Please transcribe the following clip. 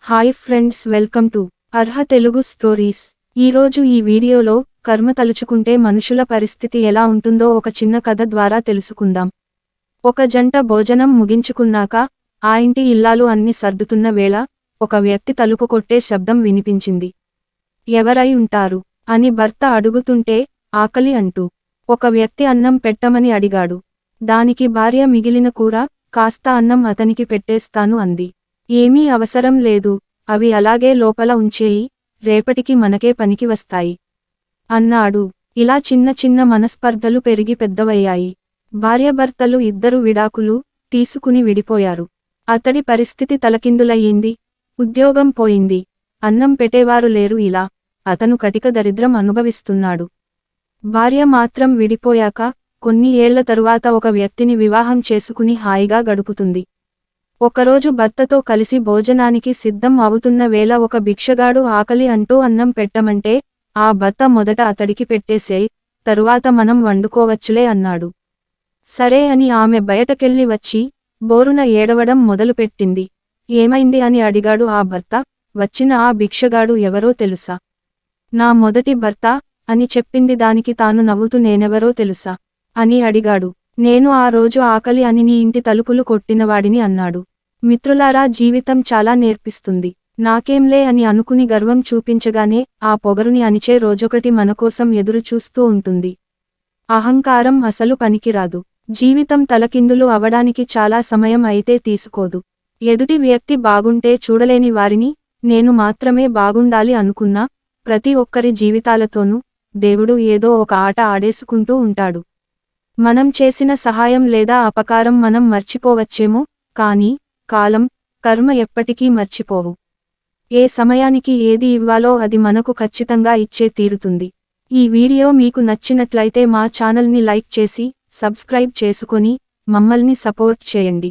Hi friends, welcome to Arha Telugu stories. ఈరోజు ఈ వీడియోలో కర్మ తలుచుకుంటే మనుషుల పరిస్థితి ఎలా ఉంటుందో ఒక చిన్న కథ ద్వారా తెలుసుకుందాం. ఒక జంట భోజనం ముగించుకున్నాక ఆ ఇంటి ఇల్లాలు అన్ని సర్దుతున్న వేళ ఒక వ్యక్తి తలుపు కొట్టే శబ్దం వినిపించింది. ఎవరై ఉంటారు అని భర్త అడుగుతుంటే ఆకలి అంటూ ఒక వ్యక్తి అన్నం పెట్టమని అడిగాడు. దానికి భార్య మిగిలిన కూర కాస్త అన్నం అతనికి పెట్టేస్తాను అంది. ఏమీ అవసరం లేదు, అవి అలాగే లోపల ఉంచేయి, రేపటికి మనకే పనికి వస్తాయి అన్నాడు. ఇలా చిన్న చిన్న మనస్పర్ధలు పెరిగి పెద్దవయ్యాయి. భార్యాభర్తలు ఇద్దరు విడాకులు తీసుకుని విడిపోయారు. అతడి పరిస్థితి తలకిందులయ్యింది. ఉద్యోగం పోయింది, అన్నం పెట్టేవారు లేరు. ఇలా అతను కటిక దరిద్రం అనుభవిస్తున్నాడు. భార్య మాత్రం విడిపోయాక కొన్ని ఏళ్ల తరువాత ఒక వ్యక్తిని వివాహం చేసుకుని హాయిగా గడుపుతుంది. ఒకరోజు భర్తతో కలిసి భోజనానికి సిద్ధం అవుతున్న వేళ ఒక భిక్షగాడు ఆకలి అంటూ అన్నం పెట్టమంటే ఆ భర్త మొదట అతడికి పెట్టేసేయ్, తరువాత మనం వండుకోవచ్చులే అన్నాడు. సరే అని ఆమె బయటకెళ్ళి వచ్చి బోరున ఏడవడం మొదలుపెట్టింది. ఏమైంది అని అడిగాడు ఆ భర్త. వచ్చిన ఆ భిక్షగాడు ఎవరో తెలుసా? నా మొదటి భర్త అని చెప్పింది. దానికి తాను నవ్వుతూ నేనెవరో తెలుసా అని అడిగాడు. నేను ఆ రోజు ఆకలి అని నీ ఇంటి తలుపులు కొట్టినవాడిని అన్నాడు. మిత్రులారా, జీవితం చాలా నేర్పిస్తుంది. నాకేంలే అని అనుకుని గర్వం చూపించగానే ఆ పొగరుని అణిచే రోజొకటి మనకోసం ఎదురు చూస్తూ ఉంటుంది. అహంకారం అసలు పనికిరాదు. జీవితం తలకిందులు అవడానికి చాలా సమయం అయితే తీసుకోదు. ఎదుటి వ్యక్తి బాగుంటే చూడలేని వారిని నేను మాత్రమే బాగుండాలి అనుకున్నా ప్రతి ఒక్కరి జీవితాలతోనూ దేవుడు ఏదో ఒక ఆట ఆడేసుకుంటూ ఉంటాడు. మనం చేసిన సహాయం లేదా అపకారం మనం మర్చిపోవచ్చేమో, కానీ కాలం, కర్మ ఎప్పటికీ మర్చిపోవు. ఏ సమయానికి ఏది ఇవ్వాలో అది మనకు ఖచ్చితంగా ఇచ్చే తీరుతుంది. ఈ వీడియో మీకు నచ్చినట్లయితే మా ఛానల్ని లైక్ చేసి సబ్స్క్రైబ్ చేసుకొని మమ్మల్ని సపోర్ట్ చేయండి.